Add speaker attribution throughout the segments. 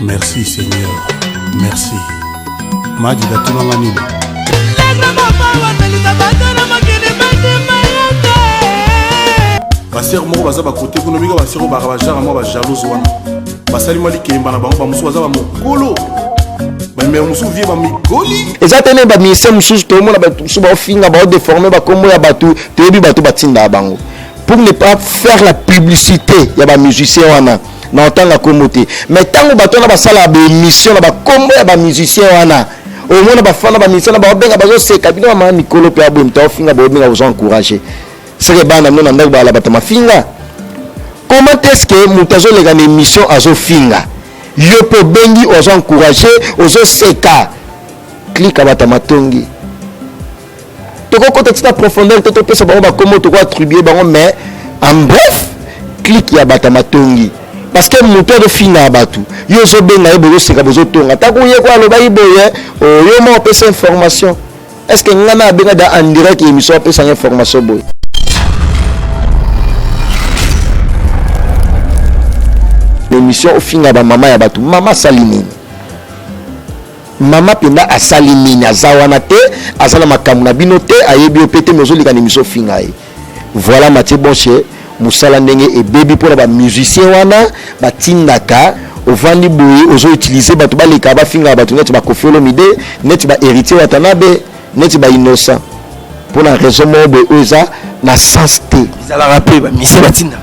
Speaker 1: Merci Seigneur, merci. Madi Batunanga Nini. Basser moko baza ba côté économique basser ba jara mo ba jalouse wana. Basali mali kemba na bango ba musu baza ba mokolo. Ba me musu vie ba mikoli.
Speaker 2: Ezatene ba ministère musu to mo na ba musu ba finga ba déformer ba kombo ya batu tebi batu batinda bango. Pour ne pas faire la publicité, il y a des musiciens wana na otanga komote. Mais tango bato na basala ba émission na ba kombo ya ba musiciens wana. Au moins ba fana ba musiciens na ba benga ba zo se kabino ma Nicolo pe abom to finga ba benga vous encourager. C'est que bana non na ba la batama finga. Comment est-ce que mutazo les gars émission azo finga? Yo po bengi aux encourager, aux seka. Clique à batama tongi. Toko contexte la profondeur toto pesa ba comment to attribuer ba mais en bref clique ya batama tongi parce que moteur de finga batu yo zo benga ebo se ka bozo tonga ta ko ye ko alo ba iboye o yo mo pesa information est-ce que ngana benga da en direct émission pesa information boy l'émission au finga ba mama ya batu mama salimini mama penda asalimini azawana te azala makamu na bino te ayebi opete mezo lika émission finga e voilà Mathieu Bonche musala ndenge e baby pour ba musicien wana batindaka ovandi boye ozo utiliser batu ba lika ba finga batu net ba Koffi Olomide net ba héritier Watanabe net ba innocent pour la raison mo boye oza na sens te
Speaker 3: izala rappeler ba misi batinda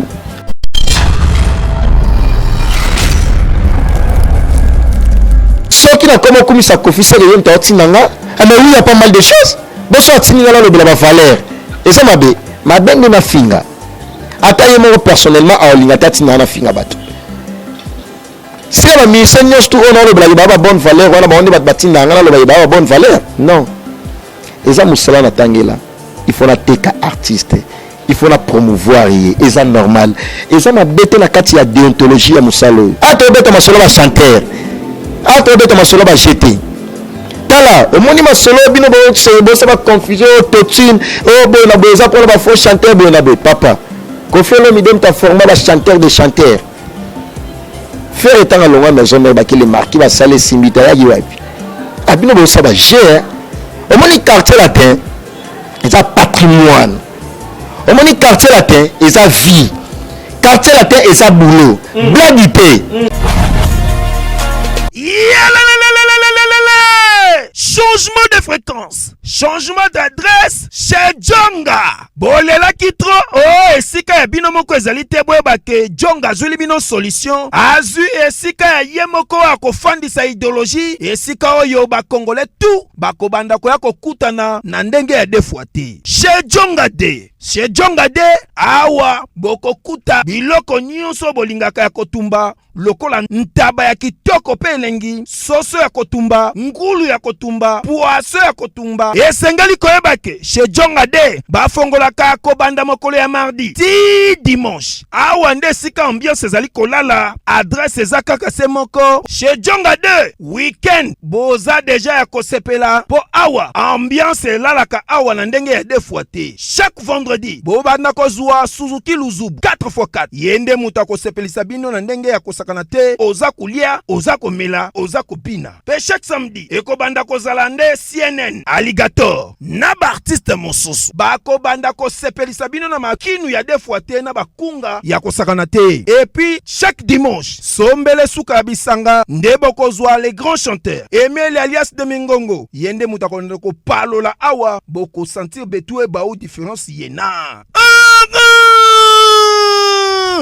Speaker 2: ce qui n'a comment comme ça Koffi c'est rien ta tinanga mais oui il y a pas mal de choses bon ça tinanga là le la valeur et ça ma bengue na finga ataye mo personnellement a olinga tatina na finga bato si la mission nyos tout on le blague ba bonne valeur wana ba on bat batina ngala le ba bonne valeur non et ça musala na tangela il faut la teka artiste il faut la promouvoir et ça normal et ça m'a bête na kati ya déontologie ya musalo ato bête ma solo ba chanteur ato bête ma solo ba jeter tala au moni ma solo bino bo ça va confusion totine oh bon na boza pour ba faux chanteur bon na papa Koffi Olomide ta formé la chanteur de chanteur faire étant à longa maison mais ba ki le marquis va saler simbita ya yiwapi abino bo ça ba gérer au moni quartier latin et ça patrimoine au moni quartier latin et ça vie quartier latin et ça boulot blague ipé
Speaker 3: changement de fréquence, changement d'adresse chez Djonga. Bolela kitro, oh, esika ya bino moko ezali te boyeba ke Djonga azuli bino solution. Azu esika ya ye moko akofandisa idéologie, esika oyo ba Congolais tout bakobanda ko ya kokutana na ndenge ya defuate. Chez Djonga de, chez Djonga de awa bokokuta biloko nyonso bolingaka ya kotumba. Lokola ntaba ya kitoko pe elengi, soso ya kotumba, ngulu ya kotumba, poaso ya kotumba. Esengeli koyebake, chez Djonga de, bafongolaka kobanda mokolo ya mardi, ti dimanche. Awa nde sika ambiance ezali kolala, adresse ezakaka se moko. Chez Djonga de, weekend, boza deja ya kosepela, po awa, ambiance elalaka awa na ndenge ya defuate. Chaque vendredi, bobanda kozua Suzuki Luzubu, 4x4. Yende muta kosepelisa bino na ndenge ya kosaka te oza kulia oza komela oza kopina pe chaque samedi ekobanda kozala nde CNN Alligator na ba artiste mosusu bakobanda kosepelisa bino na makinu ya defwa te na bakunga ya kosakana te et puis chaque dimanche sombele suka bisanga nde bokozwa les grands chanteurs Emile alias de Mingongo yende mutakonde ko palola awa boko sentir betu e ba ou différence yena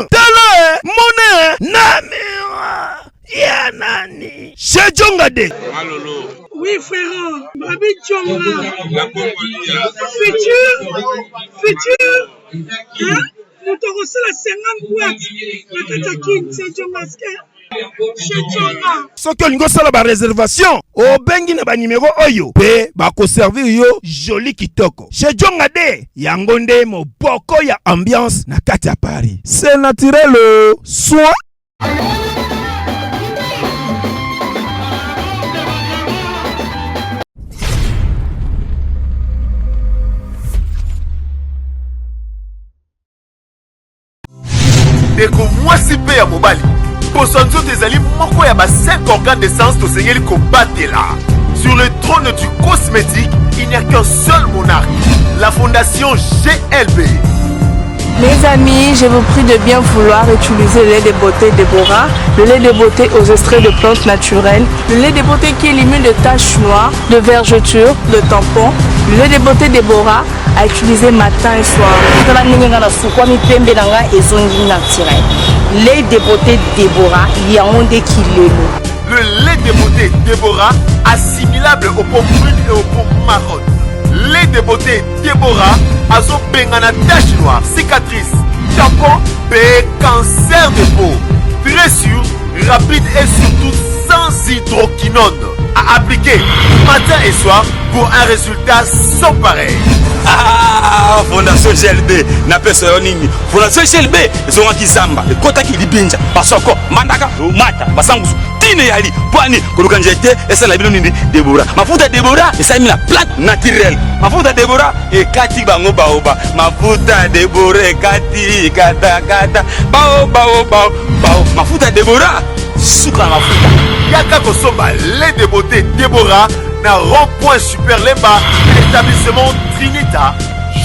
Speaker 3: tala mone namira ya nani chez Djonga de
Speaker 4: Malolo.
Speaker 5: Oui frère, Babi Djonga.
Speaker 4: La Congolia.
Speaker 5: Futur. Hein? Nous te reçons la 50 boîtes. La Katakin, c'est Djonga. Chez Djonga.
Speaker 3: Soki olingo sala ba réservation o bengi na ba numéro oyo pe ba ko servir yo joli kitoko chez Djonga de yango nde moboko ya ambiance na kati ya Paris c'est naturel soin.
Speaker 4: ndeko mwasi pe ya mobali Bosonzo Tezali moko ya ba 5 organes de sens to sengeli kobatela. Sur le trône du cosmétique, il n'y a qu'un seul monarque, la fondation GLB.
Speaker 6: Mes amis, je vous prie de bien vouloir utiliser le lait de beauté Déborah, le lait de beauté aux extraits de plantes naturelles, le lait de beauté qui élimine les taches noires, de vergetures, de tampons, le lait de beauté Déborah à utiliser matin et soir. Lait de beauté Déborah, il y a un des kilés.
Speaker 4: Le lait de beauté Déborah, assimilable aux pommes brunes et aux pommes marronnes. Lait de beauté Déborah, azo bengana tache noire, cicatrice, tampon, cancer de peau. Très sûr, rapide et surtout sans hydroquinone. À appliquer matin et soir pour un résultat sans pareil.
Speaker 7: Ah, Fondation GLB, n'a pas ce nini. Fondation GLB, ils ont un kizamba, le kota qui libinja, pasoko, mandaka, mata, basangus, tine yali, poani, kulukanjete, et ça la binoni Déborah. Ma fouta Déborah, et ça mis la plate naturelle. Ma fouta Déborah, et kati bango baoba. Ma fouta Déborah, kati, kata, kata, bao, bao, bao, bao. Ma fouta Déborah, soukra ma fouta.
Speaker 4: Yaka Kosomba, lait de beauté Déborah, na rond-point Super Lemba, l'établissement Trinita,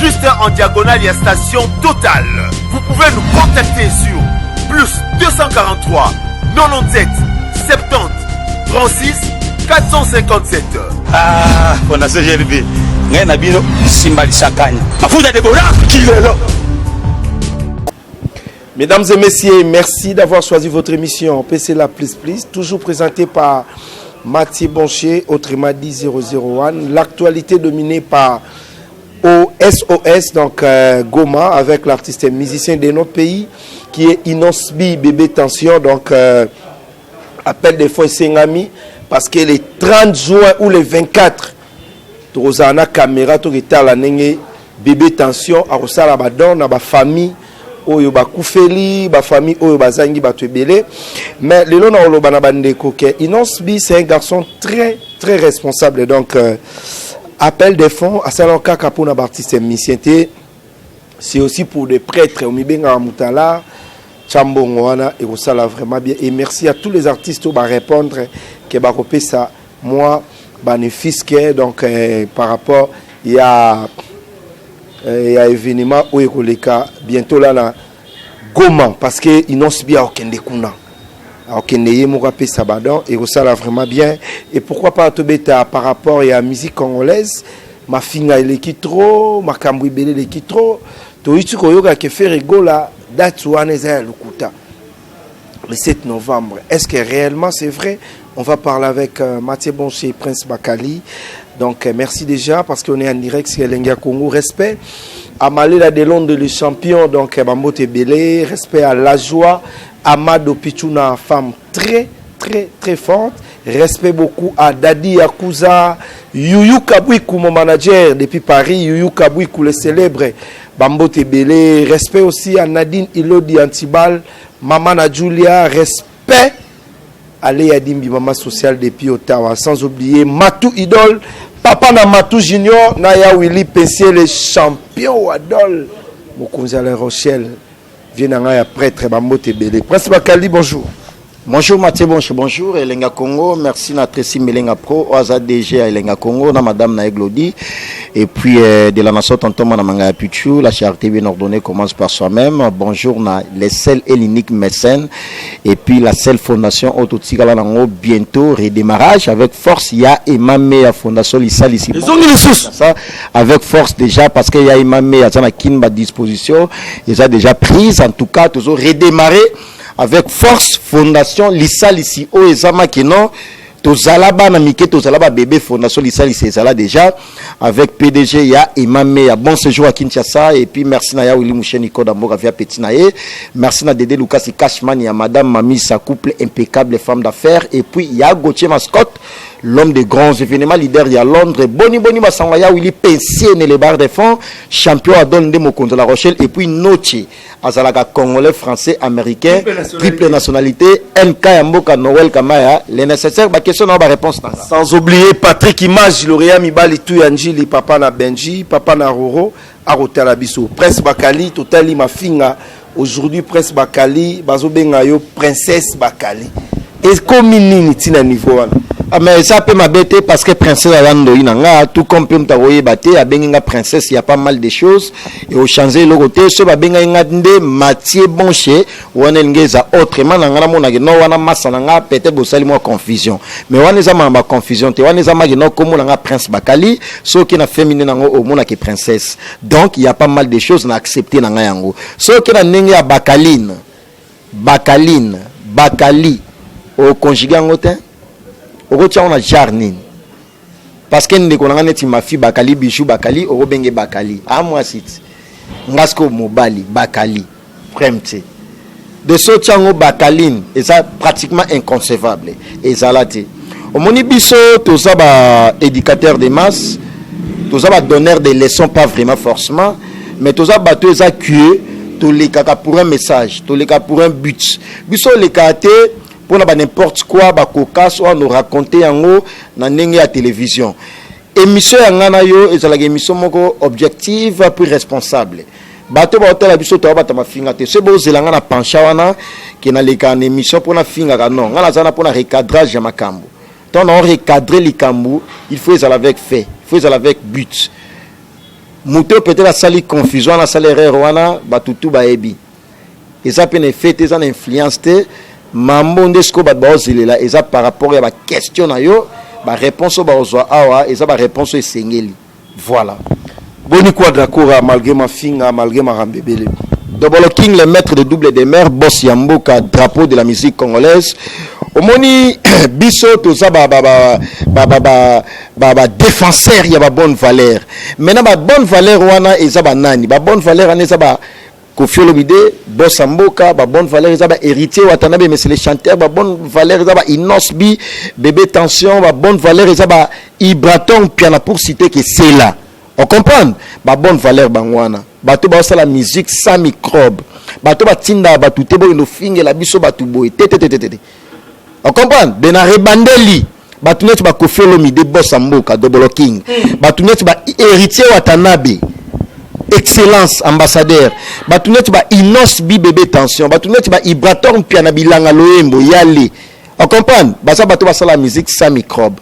Speaker 4: juste en diagonale, il y a station Total. Vous pouvez nous contacter sur plus 243 97 70 36 457.
Speaker 7: Ah, Fondation GLB, ngay na bino simbali sakanya. Mafuta Déborah, kilelo.
Speaker 2: Mesdames et messieurs, merci d'avoir choisi votre émission PC La Plus Plus, toujours présentée par Mathieu Boncher, autrement dit 001. L'actualité dominée par OSOS, donc Goma, avec l'artiste et musicien de notre pays, qui est Inosbi Bébé Tension, donc appel des fois Sengami, parce que les 30 juin ou les 24, Rosana Caméra, tout est à la nenge Bébé Tension, à Rosala Badon, à ma famille. Oyo bakufeli ba famille oyo bazangi batwebele mais lelo na oloba na bandeko ke Inosbi c'est un garçon très très responsable donc appel des fonds à salon kaka pour na artiste musicien c'est aussi pour des prêtres au mibenga mutala chambongo wana et ça là vraiment bien et merci à tous les artistes qui va répondre que ba kopesa moi bénéfice que donc par rapport il y a événement où ekoleka bientôt là na Goma parce que Inosbi a aucun décuna aucun neye mo rapé sabadon et ça là vraiment bien et pourquoi pas tobeta par rapport à la musique congolaise ma finga il est trop ma kambou belé le trop to itu koyoka ke faire gola date wana za lukuta le 7 novembre est-ce que réellement c'est vrai on va parler avec Mathieu Boncher Prince Bakali. Donc merci déjà parce qu'on est en direct sur Elenga Congo. Respect à Malela de Londres, le champion, donc Bambote Belé. Respect à La Joie, Amado Pichuna, femme très très très forte. Respect beaucoup à Dadi Yakuza, Yuyu Kabouikou, mon manager depuis Paris, Yuyu Kabouikou, le célèbre Bambote Belé. Respect aussi à Nadine Ilodi Antibal, Maman Julia. Respect Allez Yadimbi, maman sociale depuis Ottawa. Sans oublier Matou Idol, Papa na Matou Junior, Naya Willy Pessier, le champion Adol. Mokonzi à La Rochelle. Viens à prêtre Bambote Belé. Prince Bakali, bonjour.
Speaker 8: Bonjour Mathieu, bonjour Elenga Congo, merci na Tracy Melenga Pro, Oaza DG à Elenga Congo, na Madame na Eglodi, et puis de la nation Tonton Manamanga Pichou, la charité bien ordonnée commence par soi-même. Bonjour na les seuls et l'unique mécène, et puis la seule fondation Autotsigala Nango, bientôt redémarrage avec force, il y a Imamé à fondation Lissal ici. Ça avec force déjà parce qu'il y a Imamé à Zanakin à disposition, ils ont déjà prise, en tout cas toujours redémarré. Avec force fondation Lissal ici au Ezama Keno tozalaba na mike tozalaba bébé fondation Lissal ici ezala déjà avec PDG ya Imamé ya bon séjour à Kinshasa et puis merci na ya Willy Moucheni Kodamboka via Petit Naé merci na Dédé Lucas Cashman ya madame Mami sa couple impeccable femme d'affaires et puis ya Gauthier Mascotte l'homme de grands événements leader ya Londres Boni Masanga ya Willy Pensier les barres de fonds champion à Don de Mokonzo La Rochelle et puis Noche Azalaka congolais français américain triple nationalité MK Yamboka Noël Kamaya les nécessaires ba question na ba réponse
Speaker 2: sans oublier Patrick Image Lauréat Mibali Tuyanjili papa na Benji papa na Roro Arotala Biso Prince Bakali totali mafinga
Speaker 9: aujourd'hui Prince Bakali bazobenga yo Princesse Bakali. Et comme nini tina niveau wana?
Speaker 8: Ah mais ça peut m'embêter parce que princesse Alando inanga tout comme peut m'tawoye baté a benga princesse il y a pas mal de choses et au changer le côté ce ba benga ngande Mathieu Bonché wana ngeza autrement nanga mona ke no wana massa nanga peut-être bo sali moi confusion mais wana za ma confusion te wana za ma no comme nanga Prince Bakali ce qui na féminin nanga au mona ke princesse donc il y a pas mal de choses na accepter nanga yango ce qui na ndenge ya Bakaline Bakali au conjugué en autant on a jarnine parce que nous avons dit ma fille Bakali Bijou Bakali au Benge Bakali à moi site ngasko mobali Bakali premte de ce chango Bakaline et ça pratiquement inconcevable et ça là au moni biso tous ça ba éducateur de masse tous ça ba donneur de leçons pas vraiment forcément mais tous ça ba tous ça cuer tous les cas pour un message tous les cas pour un but biso les cas pour n'importe quoi bakoka soit nous raconter en haut na ndenge ya télévision émission ngana yo ezala émission moko objective puis responsable bato ba hôtel biso to ba mafinga te c'est beau zelanga na pancha wana qui na leka na émission pour na finga ka non ngana zana pour na recadrage ya makambo donc on recadrer likambo il faut ezala avec fait il faut ezala avec but muto peut-être la sali confusion na sali erreur wana batutu ba ebi et ça peut ne fait ça influence te mambo ndesko ba baozelela eza par rapport à la question na yo ba réponse ba ozwa awa eza ba réponse esengeli voilà
Speaker 9: boni quadracoura malgré ma finga malgré ma rambebele
Speaker 8: Double King le maître de double des mers boss Yamboka drapeau de la musique congolaise omoni biso to za ba défenseur ya ba bonne valeur maintenant ba bonne valeur wana eza ba nani ba bonne valeur ane za ba Kofi Olomide, Boss Amboka, ba bonne valeur, ba héritier Watanabe, mais c'est les chanteurs, ba bonne valeur, ba Inosbi, bébé tension, ba bonne valeur, ba Ibraton, piana pour citer que c'est là. On comprend? Ba bonne valeur, bangwana. Ba to ba la musique sans microbe. Ba to ba tinda, ba tout tebo, no finge, la biso, ba tout boy. On comprend? Bena rebandeli. Ba tout net, ba Kofi Olomide, Boss Amboka, Double King. Ba tout net, ba héritier Watanabe. Excellence ambassadeur batunet ba Inosbi bébé tension batunet ba Ibraton piana bilanga loembo yale on comprend basa bato ba la musique sans microbe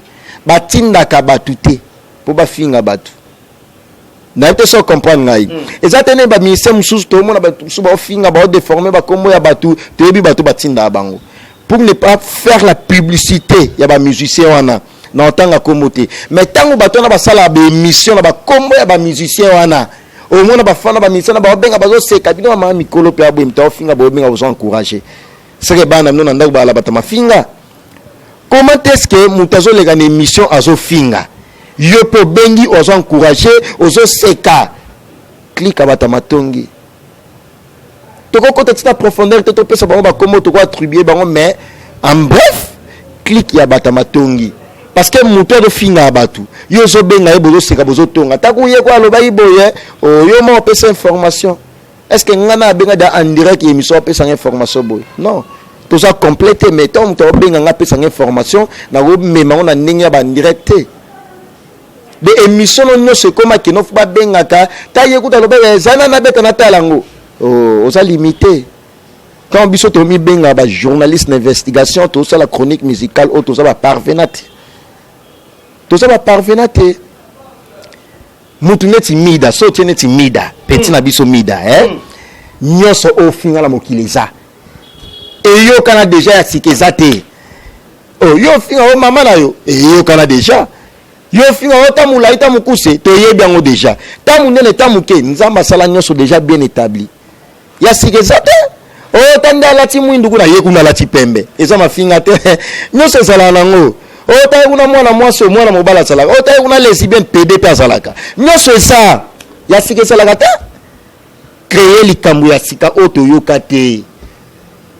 Speaker 8: batinda ka batute po ba finga batu na te so comprendre ngai ezatene ba ministère mususu to mona ba su ba finga ba déformer ba kombo ya batu to bi batu batinda bango pour ne pas faire la publicité ya ba musicien wana na otanga komote mais tango bato na ba sala ba émission na ba kombo ya ba musicien wana au moins ba fana ba misana ba benga bazo seka bino ma mikolo pe abo mta ofinga ba benga vous encourager c'est que bana mno ndangu ba la batama finga comment est-ce que mutazo lega na émission azo finga yo po bengi ozo encourager ozo seka clique batama tongi to ko côté ta profondeur to pesa ba ba comment to ko attribuer bango mais en bref clique ya batama tongi parce que moteur de finga batu yo zo benga ebozo seka bozo tonga takuye kwa loba iboye o yo mo pesa information est-ce que ngana benga da en direct émission pesa information boy non tout ça complété mais tant to benga nga pesa information na go mema na ndenge ba direct de émission no se comme que no ba benga ta yekuta loba zana na beta na talango o ça limité quand biso to mi benga ba journaliste d'investigation tout ça la chronique musicale ou tout ça ba parvenate tout ça va parvenir te mutuneti mida so teneti mida petit na biso mida nyoso o finga la mokileza et yo kana déjà ya sikeza te oh yo finga o mama na yo et yo kana déjà yo finga o tamula ita mukuse to yebi yango déjà tamunene tamuke nzamba sala nyoso déjà bien établi ya sikeza te o tanda la ti mwindu kuna ye kuna la ti pembe eza mafinga te nyoso sala nango o tayi kuna mwana mwaso mwana mobala salaka o tayi kuna lesbienne PDP azalaka nyoso esa ya sika salaka ta créer likambo ya sika oto yoka te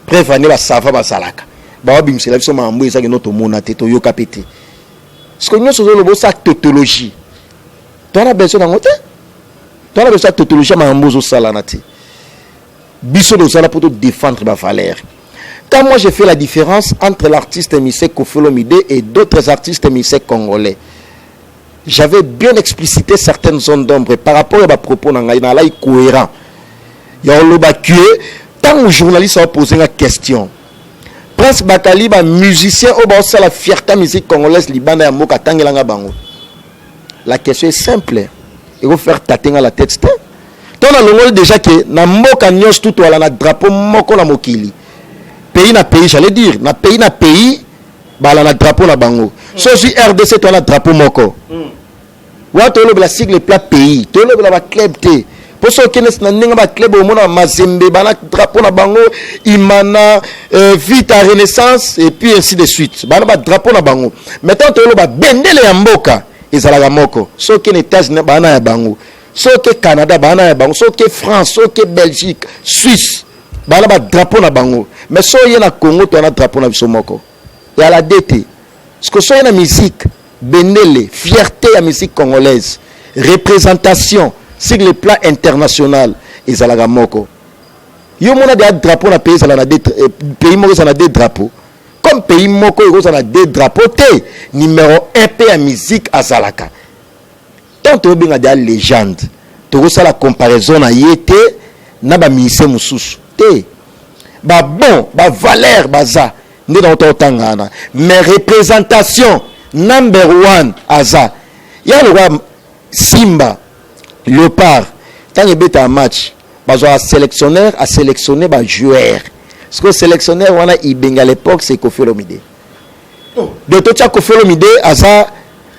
Speaker 8: préfane ba safa ba salaka ba wabimsela biso mambo esa ke noto mona te to yoka pete ce que nyoso zo lobo sa tautologie to na besoin nango te to na besoin tautologie mambo zo sala na te biso do sala pour défendre ba valeur. Quand moi j'ai fait la différence entre l'artiste émissé Kofi Olomide et d'autres artistes émissés congolais, j'avais bien explicité certaines zones d'ombre par rapport à ma propos dans la cohérent. yoloba que tant que journaliste a posé la question Prince Bakali ba musicien au bas la fierté musique congolaise libana ya moka tangelanga bango. La question est simple. Il faut faire tâter à la tête. Tant na longo déjà que na moka nyos tout wala na drapeau moko na mokili. Pays na pays, j'allais dire, na pays bala na drapeau na bango. So si RDC to na drapeau moko. Wa to le sigle plat pays, to le ba club té. Pour ceux qui ne pas club au monde Mazembe, bana drapeau na bango, Imana, Vita Renaissance et puis ainsi de suite. Bana ba drapeau na bango. Maintenant to le ba bendele ya mboka, ezala moko. Ceux qui ne États-Unis bana ya bango. Ceux qui Canada bana ya bango, ceux qui France, ceux qui Belgique, Suisse, bana ba drapeau na bango. Mais ceux qui na Congo to na drapeau na biso moko. Et à la DT. Parce que ceux qui na musique, bendele, fierté ya musique congolaise, représentation sur le plan international, ils ont moko. Yo mona des drapeaux na pays na pays moko ça na des drapeaux. Comme pays moko ils ont des drapeaux té numéro 1 pays à musique azalaka. Tant to binga des légende. To ça la comparaison na yété na ba musicien mususu. Té. Ba bon, ba valeur baza né dans ton tangana. Mais représentation number 1 aza. Ya le roi Simba Léopard, quand il y a un match, un sélectionneur a sélectionné un joueur. Parce que le sélectionneur, à l'époque, c'est Kofi Olomide. De tout ça, Kofi Olomide a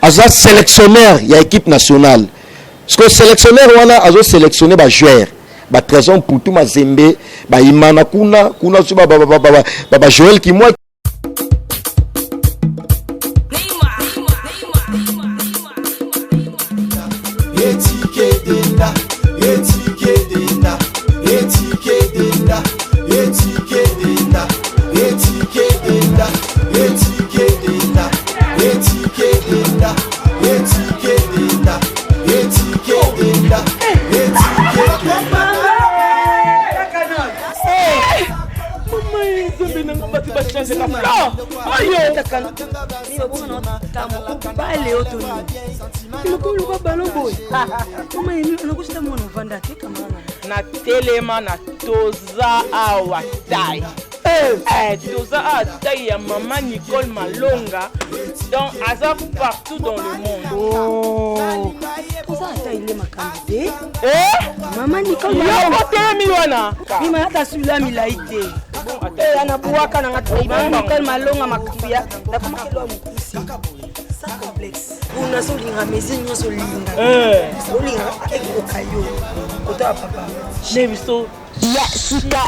Speaker 8: un sélectionneur, il y a l'équipe nationale. Parce que le sélectionneur, a sélectionné un joueur. Trésor pour tout Mazembe, Imana Kuna, Joël qui moi.
Speaker 10: na telema na toza awa tai toza awa tai ya maman Nicole Malonga donc aza partout dans le monde.
Speaker 11: Toza awa il est makambi maman Nicole
Speaker 10: Malonga
Speaker 11: mima hata sula milaite ana buwaka na ngati maman Nicole Malonga makambia na kama kilo mkusi sans complexe. On a solinga mezi nyoso linga. Solinga ekokayo. Kota papa.
Speaker 10: Nebiso
Speaker 12: Yasika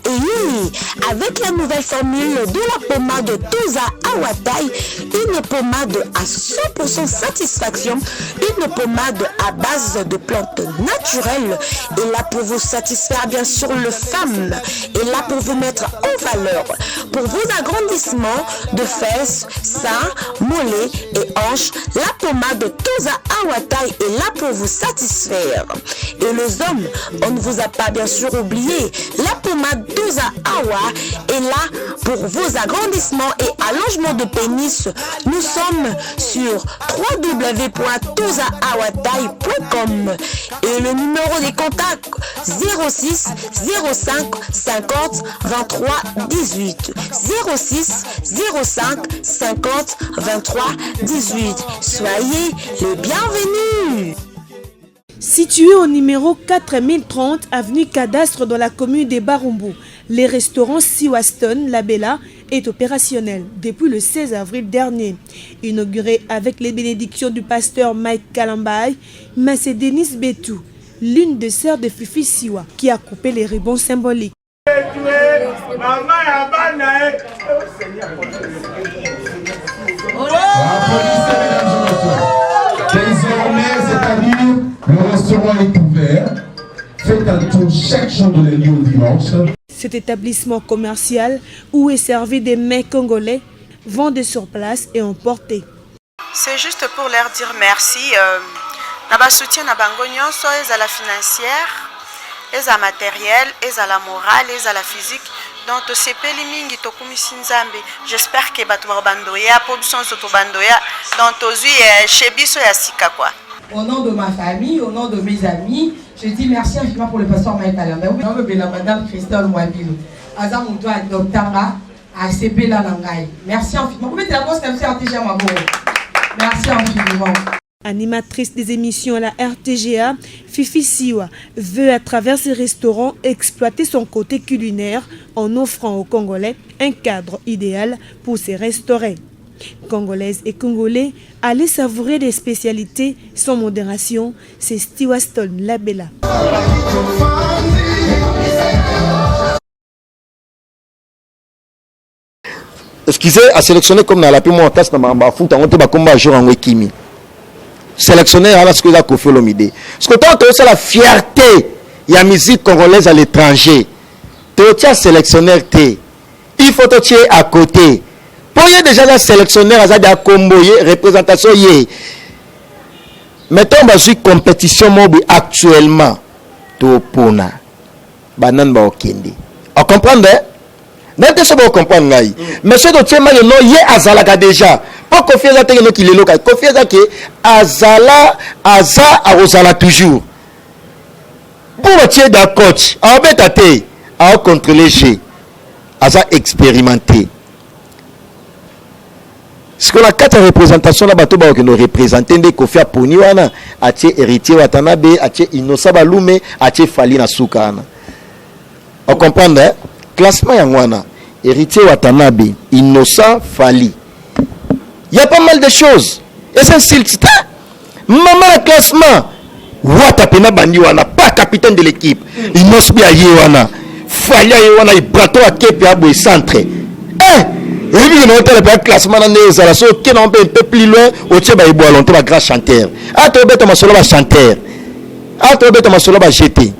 Speaker 12: Eyi. Avec la nouvelle formule de la pommade Toza Awatai, une pommade à 100% satisfaction, une pommade à base de plantes naturelles, et là pour vous satisfaire bien sûr le femme, et là pour vous mettre en valeur, pour vos agrandissements de fesses, seins, mollets et hanches, la pommade Toza Awatai est là pour vous satisfaire. Et les hommes, on ne vous a pas bien sûr oublié, la pommade Toza Awa est là pour vos agrandissements et allongements de pénis. Nous sommes sur www.tozaawatai.com et le numéro des contacts 06 05 50 23 18 06 05 50 23 18. Soyez les bienvenus.
Speaker 6: Situé au numéro 4030 avenue Cadastre dans la commune de Barumbu, le restaurant Siwaston La Bella est opérationnel depuis le 16 avril dernier. Inauguré avec les bénédictions du pasteur Mike Kalambay, mais c'est Denise Betou, l'une des sœurs de Fifi Siwa, qui a coupé les ribbons symboliques.
Speaker 13: Désormais, c'est-à-dire, le restaurant est ouvert. Faites un tour chaque jour de lundi au dimanche.
Speaker 6: Cet établissement commercial où est servi des mets congolais vendent sur place et emportés.
Speaker 14: C'est juste pour leur dire merci. Naba soutien na bango nyonso, ezala financière, ezala matériel, ezala morale, ezala physique. Donc tosepeli mingi tokumisi nzambe. J'espère que bato bandoya po biso so to bandoya donc tozui chez biso ya sika quoi.
Speaker 15: au nom de ma famille, au nom de mes amis, je dis merci infiniment pour le pasteur Mike Alamba. Oui, la madame Christelle Mouabilo. Azamouto à Doctanga, à Sebela Langai. Merci infiniment. Vous mettez la bosse comme ça, RTGA, ma bonne. Merci infiniment.
Speaker 16: Animatrice des émissions à la RTGA, Fifi Siwa veut à travers ses restaurants exploiter son côté culinaire en offrant aux Congolais un cadre idéal pour se restaurer. Congolaises et Congolais, allez savourer des spécialités sans modération, c'est Stiwaston Labella.
Speaker 2: Excusez, à sélectionner comme dans la plus montagne, dans ma foot, on va combattre jour en Wekimi. Sélectionner à ce que la Kofi Olomide. Ce que c'est la fierté, il y a musique congolaise à l'étranger. Tu as sélectionnaire, il faut te tirer à côté. Pour y déjà la sélectionnaire à Combo, représentation, mettons dans une compétition mobile actuellement, tu pona, banan ba okende. On comprend, n'était ce que vous comprenez. Mais ce que tu as non, y a azalaka déjà. Pas confier à tes qui les locaux. Confier à que azala, aza, arosala toujours. Pour tirer d'un coach, à embêter, à contrôler chez, aza expérimenté. Ce qu'on a quatre représentations là, bateau que nous représentons des Kofia Poniwana, à tes héritier Watanabe, à tes Inosa Balume, à tes Falina Soukana. On comprend, hein? Classement Yangwana, héritier Watanabe, Inosa Fali. Il y a pas mal de choses. Et c'est un style. Maman, le classement. Watapena Bandiwana, pas capitaine de l'équipe. Inosa Yawana. Fali Yawana, il brato à Kepi à Boy Centre. Et puis, on a le classement dans les installations qui est un peu plus loin. Au Tchèba, il boit longtemps, un grand chanteur. Ah, tu as bête ma solo, chanteur. Ah, tu as bête ma solo, jeté.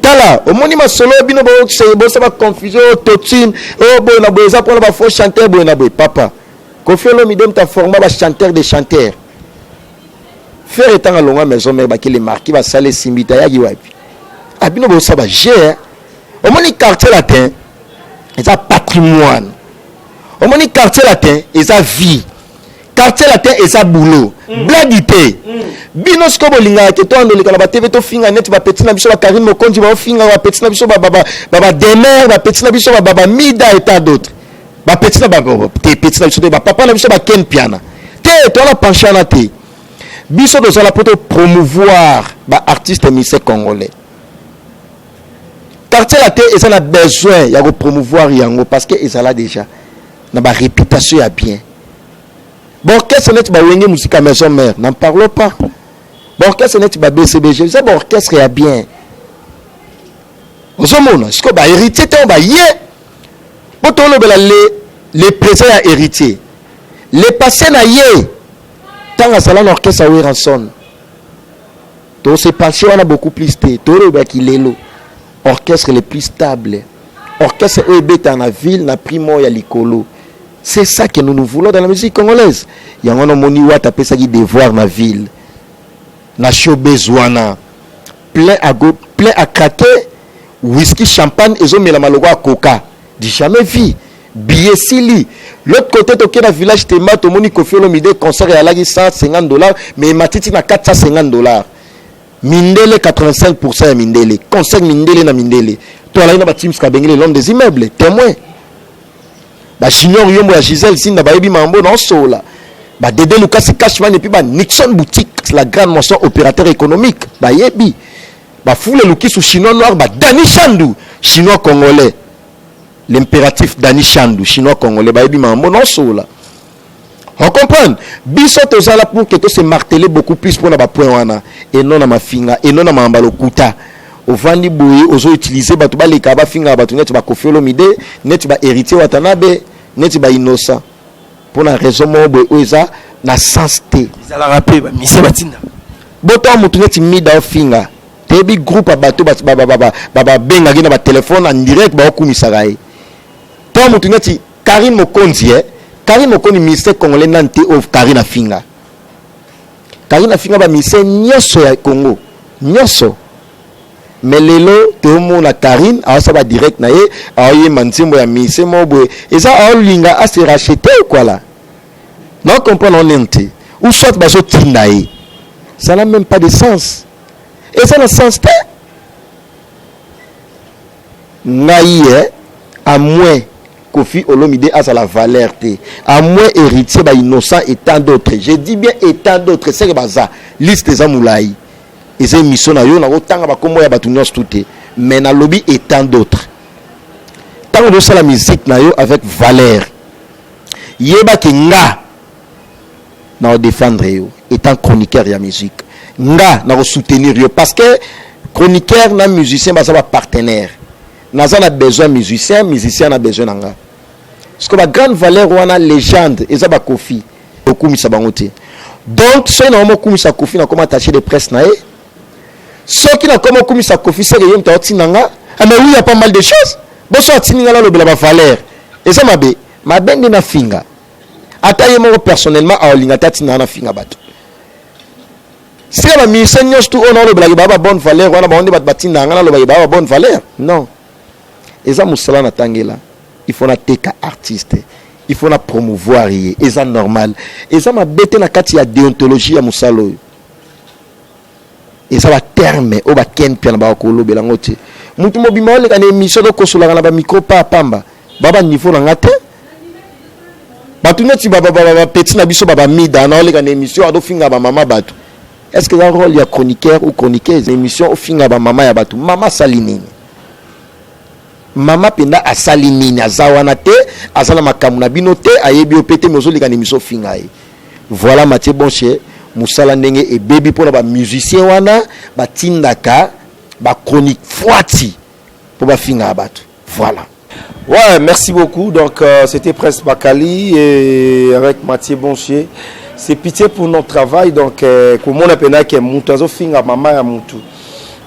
Speaker 2: Tala, au monument solo, bino, c'est bon, ça va confusion, totine. Oh, bon, on a besoin pour la faux chanteur, bon, on a besoin. Papa, Kofi Olomide t'a formé un chanteur de chanteurs. Faire étant à longue maison, mais qui les marqué, va saler Simbita, ya giwapi. Ah, bino, bon, ça va gérer. Au moins, quartier latin, c'est un patrimoine. Au moins, quartier latin, c'est une vie. Quartier latin, c'est un boulot. Blaguité. Bino ce que vous voulez, que toi, on a TV, tu finga net, tu vas petit na biso, Karim Mokondi, tu vas finga, tu vas petit na biso, baba Demer, tu vas petit na biso, baba Mida et tant d'autres. Tu petit na biso, papa na biso, Ken Piana. Tu as la penchée na te. Biso doit la pour promouvoir les artistes et musiciens congolais. Quartier latin, ils ont besoin de promouvoir yango parce qu'ils sont là déjà. Na ba réputation ya bien. Bon, qu'est-ce que c'est que musique à maison mère? N'en parlons pas. Bon, qu'est-ce que c'est que BCBG? C'est bon, orchestre ya bien. Vous avez ce que héritier, on va y pour les présents à héritier. Les passés na y tant que ça l'orchestre à Weranson. Donc c'est passé on a beaucoup plus de tout le qui l'élo. Orchestre le plus stable. Orchestre est dans la ville, na primo ya likolo. C'est ça que nous voulons dans la musique congolaise. Il y a un moni wat appelle ça qui devoir dans la ville. Na showbezwana. Plein à craquer. Whisky, champagne, et ont mis la malogo à coca. J'ai jamais vu. Billet sili. L'autre côté, tu es dans le village, tu es moni Kofi Olomide, concert et à la $150, mais matiti na $450. Mindele 85% Mindele. Concert Mindele na Mindele. Toi là, il y a Tim Skabengele, l'homme des immeubles, témoin. Bah Junior Yombo ya Gisèle Sinda ba yebi mambo non sola. Bah Dédé Lucas Cashman et puis bah Nixon Boutique, la grande mention opérateur économique. Bah yebi. Bah Foule Luki sous chinois noir, bah Dani Chandou, chinois congolais. L'impératif Dani Chandou, chinois congolais, bah yebi mambo non sola. On comprend. Biso tozala pour que tout se marteler beaucoup plus pour na ba point wana et non na ma finga et non na ma mbalo kuta. Au vandi boye ozo utiliser batu ba leka ba finga batu net ba Kofi Olomide net ba héritier Watanabe net ba Innocent pour la raison mo boye oza na sens te
Speaker 9: izala rapé ba mise batinda
Speaker 2: boto mutu net mida finga tebi groupe bato ba benga gina ba téléphone en direct ba okumisa gai to mutu net Karim Mokonzi Karim Mokonzi ministère congolais nante of Karina Finga ba ministère nyoso ya Congo nyoso. Mais lelo te mona Karine a ça va direct na ye a ye manzimbo ya mise mobwe et ça a linga a se racheter quoi là non comprendre on ente ou soit baso tindaye Ça n'a même pas de sens. Et ça n'a sens pas. Naïe, à moins Kofi Olomide a la valeur, à moins héritier, innocent et tant d'autres. Je dis bien et tant d'autres. C'est que ça, liste des amoulaï. Et c'est une mission, on a autant de choses, mais dans le lobby et tant d'autres. Tant de ça, la musique avec valeur. Yeba ki nga na défendre yo étant chroniqueur ya musique nga na soutenir yo parce que chroniqueur na musicien ba ça ba partenaire na za na besoin musicien na besoin nga parce que ba grande valeur wana légende eza ba Kofi okumisa bango te donc so na mo kumisa Kofi na comment attaché de presse na e so ki na comment kumisa Kofi c'est yem ta otinanga mais oui il y a pas mal de choses bon so otininga la lobela ba valeur et ça ma bende na finga ataye mo personnellement a olinga tati na finga bato si la mission nyos tout on le blague baba bonne valeur wana ba onde bat batinda ngana lo ba bonne valeur non eza musala na tangela il faut na teka artiste il faut na promouvoir et eza normal eza ma bete na kati ya déontologie ya musalo eza ba terme o ba ken pia na ba ko lo belango te mutu mobima ole kana émission do kosola na ba micro pa pamba baba niveau na ngate batunet baba petit na biso baba mida na ole kana émission ado finga ba mama batu. Est-ce que le rôle de chroniqueur ou chroniqueuse l'émission au fin à maman ya batu mama salinini mama penda a salinini azawanate azala makamuna binote ayebi opete mozoli kan émission fingaye voilà Mathieu Bonche musala ndenge et baby pour ba musicien wana ba tindaka ba chronique foati pour ba finga batu voilà.
Speaker 9: Ouais, merci beaucoup. Donc c'était Prince Bakali et avec Mathieu Bonche. C'est pitié pour notre travail. Donc, comme on appelle que Moutazo finga maman ya Moutou.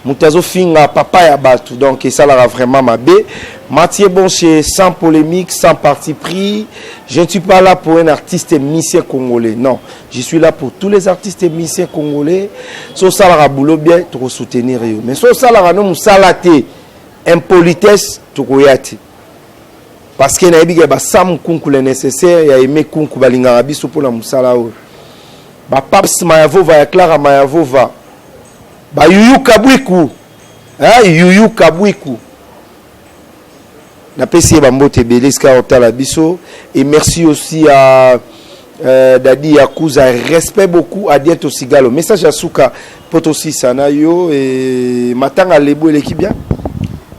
Speaker 9: Moutazo finga papa ya Batu. Donc, ça là vraiment ma bé. Mathieu Bonche, sans polémique, sans parti pris. Je ne suis pas là pour un artiste musicien congolais. Non, je suis là pour tous les artistes musiciens congolais. So ça là boulot bien, tu soutenir eux. Mais so ça là non salaté, impolitesse, tu koyati. Parce que nayebi ba sam kunku le nécessaire ya aimé kunku balinga biso pour la musala o ba paps mayavova ya Clara mayavova ba yuyu kabwiku yuyu kabwiku na pesi ba mbote beliska otala biso et merci aussi à Dadi Yakuza, respect beaucoup à Dieto Sigalo message à Souka Potosi Sanayo et Matanga Lebo l'équipe bien.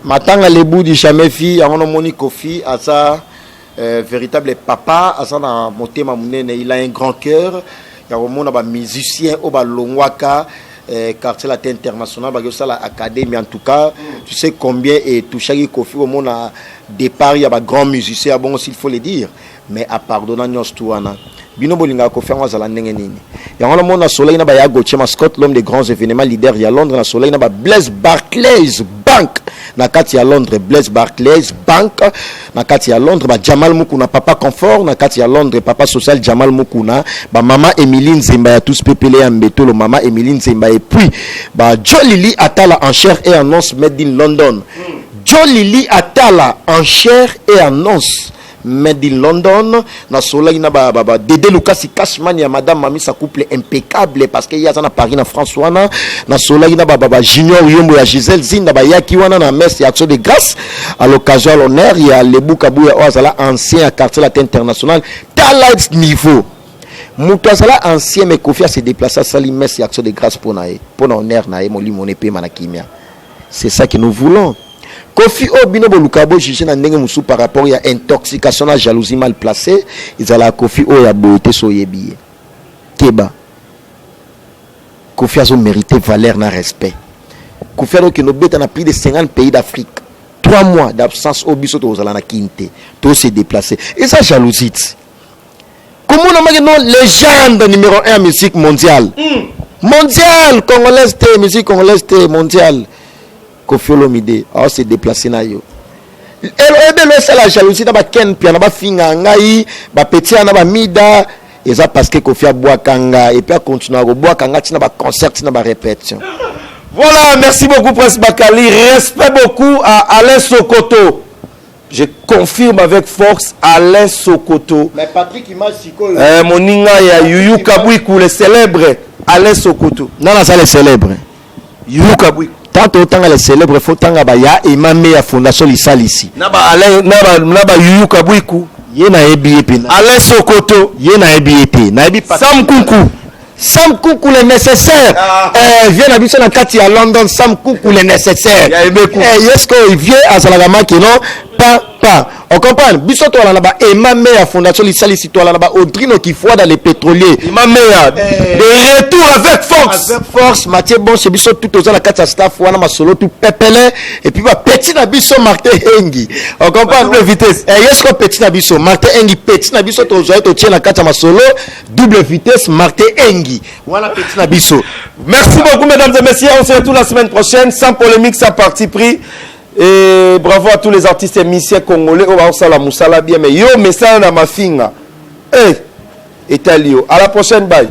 Speaker 2: Matanga Lebu di jamais fille a moni Kofi à sa véritable papa à sa na motema munene il a un grand cœur ya mona ba musicien au ba longwaka quartier latin international ba ça la académie en tout cas tu sais combien est touché Kofi au mona départ ya ba grand musicien bon s'il faut le dire mais à pardonner nyos tuana bino bolinga Kofi ngazala ndenge nini ya ngona mona soleil na ba ya Gauthier Mascotte l'homme des grands événements leader ya Londres na soleil na ba Blaise Barclays Bank na kati ya Londres Blaise Barclays Bank na kati ya Londres ba Jamal Mukuna papa confort na kati ya Londres papa social Jamal Mukuna ba mama Emiline Zemba ya tous pepele ya Mbeto le mama Emiline Zemba et puis ba Jolili Atala en chair et en os made in London Jolili Atala en chair et en os made in London na soleil na ba Dede Lucas Cashman ya madame Mami sa couple impeccable parce que y a ça na Paris na François na soleil na ba Junior Yombo ya Gisèle Zinda ba yaki wana na messe ya action de grâce à l'occasion à l'honneur il y a Lebu Kabouya Ozala ancien à quartier latin international talent niveau Moutazala ancien mais Kofi a se déplacé à sali messe ya action de grâce pour honneur na moli monepe manakimia c'est ça que nous voulons. Kofi Obino Bolukabo jugé na ndenge musu par rapport à intoxication à jalousie mal placée ils allaient Kofi o ya beauté soyebi Keba Kofi a mérité valeur na respect Kofi a que nos bêtes na plus de 50 pays d'Afrique 3 mois d'absence au biso to zala na kinte to se déplacer et ça jalousie comment on a non légende numéro 1 musique mondiale mondiale congolaise musique congolaise mondiale Kofi Olomide a se déplacer na yo elobelo c'est la jalousie na ba ken pia na ba finga ngai ba petit na ba mida et ça parce que Kofi a bois kanga et puis a continuer à bois kanga tina ba concert tina ba répétition.
Speaker 9: Voilà, merci beaucoup Prince Bakali, respect beaucoup à Alain Sokoto. Je confirme avec force Alain Sokoto.
Speaker 2: Mais Patrick Image Siko
Speaker 9: moninga ya Yuyu Kabwiku le célèbre Alain Sokoto.
Speaker 2: Non, ça les célèbres.
Speaker 9: Yuka Bouikou.
Speaker 2: Tant autant les célèbres, il faut tant ya et ma meilleure fondation l'issal ici.
Speaker 9: Naba Alain, naba Yuka Bouikou.
Speaker 2: Yena EBP.
Speaker 9: Alain Sokoto.
Speaker 2: Yena EBP.
Speaker 9: Sam Koukou.
Speaker 2: Sam Koukou le nécessaire. Viens habiter dans quartier à London. Sam Koukou le nécessaire. Est-ce qu'il vient à Salagama qui non pas. On comprend. Biso toi là-bas et ma meilleure fondation l'issal ici toi là-bas. Audrino qui foire dans les pétroliers.
Speaker 9: Ma meilleure. De retour avec force.
Speaker 2: Avec force. Mathieu bon chez biso tout aux la quartier staff wana ma solo tout pepele et puis va petit na biso Martin Engi. On comprend double vitesse. Est-ce que petit na biso Martin Engi petit na biso to zoé to tient la quartier ma solo double vitesse Martin Engi. Voilà petit na biso.
Speaker 9: Merci beaucoup mesdames et messieurs. On se retrouve la semaine prochaine sans polémique, sans parti pris. Et bravo à tous les artistes et musiciens congolais. On va faire la moussala bien. Mais yo, mais ça, on a ma finga. Et Italio. À la prochaine, bye.